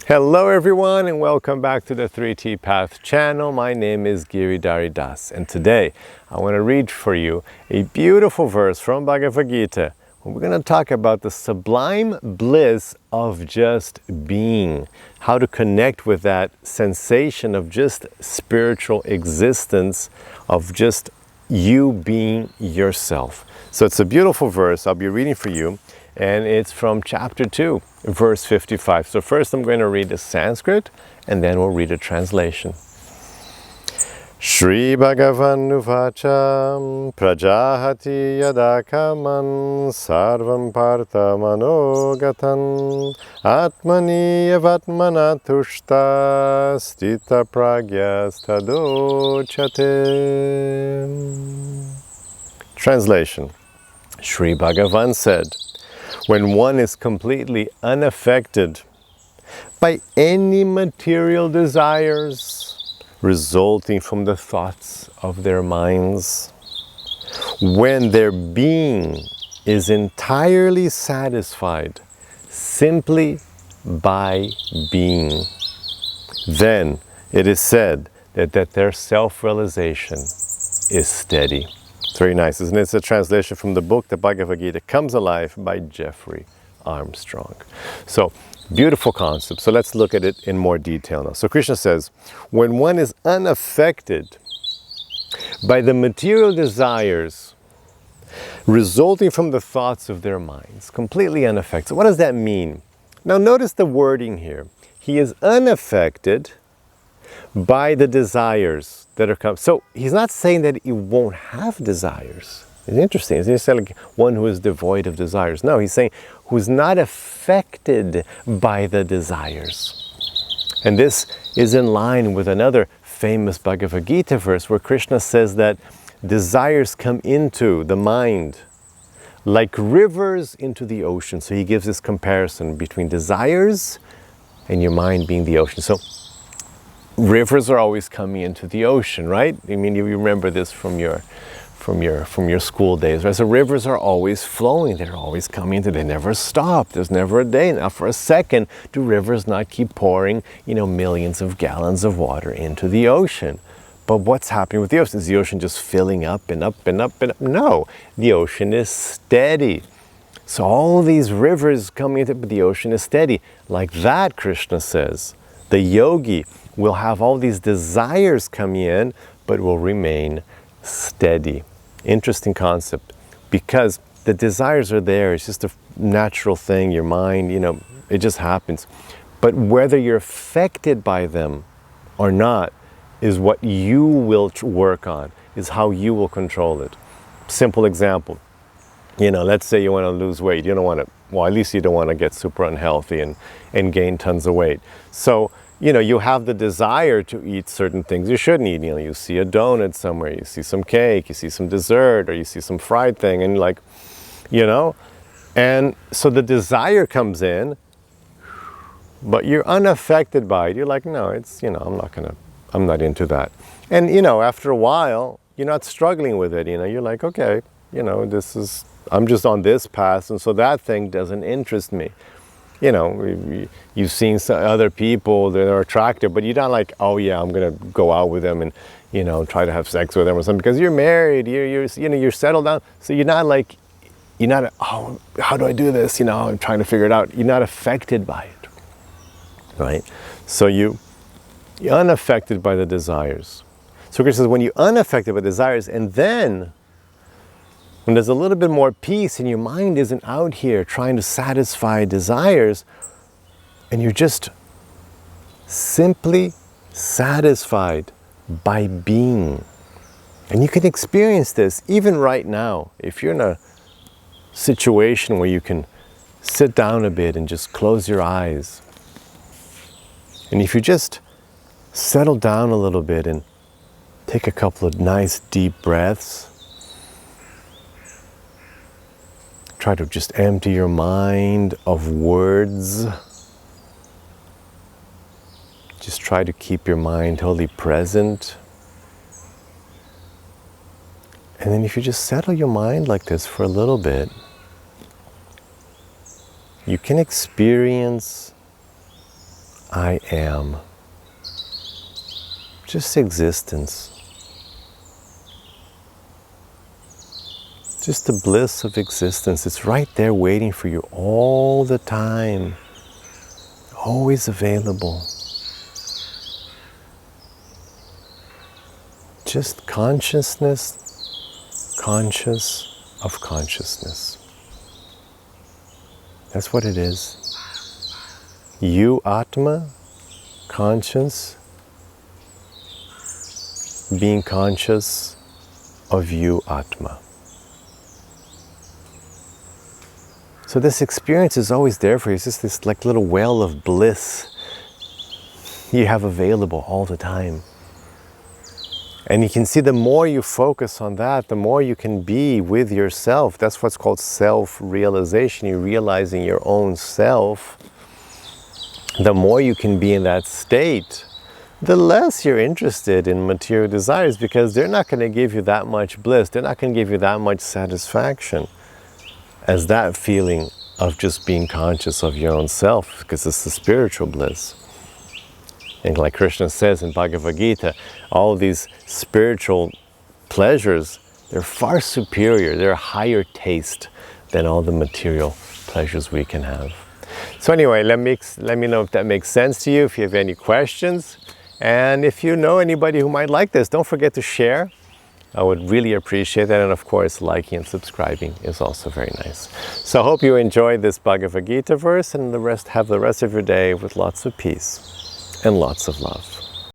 Hello everyone and welcome back to the 3T Path channel. My name is Giridhari Das and today I want to read for you a beautiful verse from Bhagavad Gita. We're going to talk about the sublime bliss of just being, how to connect with that sensation of just spiritual existence, of just you being yourself. So it's a beautiful verse I'll be reading for you, and it's from chapter 2, verse 55. So first I'm going to read the Sanskrit and then we'll read a translation. Shri Bhagavan uvāca prajahāti yadā kāmān sarvān pārtha manogatān ātmany evātmanā tuṣṭaḥ sthitaprajñas tadocyate. Translation. Shri Bhagavan said, when one is completely unaffected by any material desires resulting from the thoughts of their minds, when their being is entirely satisfied simply by being, then it is said that their self-realization is steady. It's very nice, isn't it? It's a translation from the book, The Bhagavad Gita Comes Alive by Jeffrey Armstrong. So, beautiful concept. So let's look at it in more detail now. So Krishna says, when one is unaffected by the material desires resulting from the thoughts of their minds, completely unaffected. So what does that mean? Now notice the wording here. He is unaffected by the desires that are coming. So he's not saying that he won't have desires. It's interesting. He's saying like one who is devoid of desires. No, he's saying who's not affected by the desires. And this is in line with another famous Bhagavad Gita verse where Krishna says that desires come into the mind like rivers into the ocean. So he gives this comparison between desires and your mind being the ocean. So rivers are always coming into the ocean, right? I mean, you remember this from your school days, right? So rivers are always flowing, they're always coming into, they never stop, there's never a day. Now for a second, do rivers not keep pouring, millions of gallons of water into the ocean? But what's happening with the ocean? Is the ocean just filling up and up and up and up? No, the ocean is steady. So all these rivers coming into, but the ocean is steady. Like that, Krishna says, the yogi will have all these desires come in, but will remain steady. Interesting concept, because the desires are there. It's just a natural thing. Your mind, it just happens. But whether you're affected by them or not is what you will work on, is how you will control it. Simple example. Let's say you want to lose weight. You don't want to, well, at least you don't want to get super unhealthy and gain tons of weight. So, you have the desire to eat certain things you shouldn't eat. You see a donut somewhere, you see some cake, you see some dessert, or you see some fried thing, and and so the desire comes in, but you're unaffected by it. You're like, no, it's, I'm not into that. And, after a while, you're not struggling with it. You're like, okay, I'm just on this path, and so that thing doesn't interest me. You've seen some other people that are attractive, but you're not like, oh yeah, I'm gonna go out with them and try to have sex with them or something, because you're married, you're settled down. So you're not oh, how do I do this? I'm trying to figure it out. You're not affected by it, right? So you're unaffected by the desires. So Krishna says, when you're unaffected by desires, and then when there's a little bit more peace and your mind isn't out here trying to satisfy desires, and you're just simply satisfied by being. And you can experience this even right now. If you're in a situation where you can sit down a bit and just close your eyes, and if you just settle down a little bit and take a couple of nice deep breaths, try to just empty your mind of words. Just try to keep your mind wholly present. And then if you just settle your mind like this for a little bit, you can experience I am. Just existence. Just the bliss of existence. It's right there waiting for you all the time. Always available. Just consciousness, conscious of consciousness. That's what it is. You, Atma, conscious, being conscious of you, Atma. So this experience is always there for you. It's just this like little well of bliss you have available all the time. And you can see the more you focus on that, the more you can be with yourself. That's what's called self-realization. You're realizing your own self. The more you can be in that state, the less you're interested in material desires, because they're not going to give you that much bliss. They're not going to give you that much satisfaction as that feeling of just being conscious of your own self, because it's the spiritual bliss. And like Krishna says in Bhagavad Gita, all these spiritual pleasures, they're far superior, they're a higher taste than all the material pleasures we can have. So anyway, let me know if that makes sense to you, if you have any questions. And if you know anybody who might like this, don't forget to share. I would really appreciate that. And of course, liking and subscribing is also very nice. So I hope you enjoyed this Bhagavad Gita verse, and have the rest of your day with lots of peace and lots of love.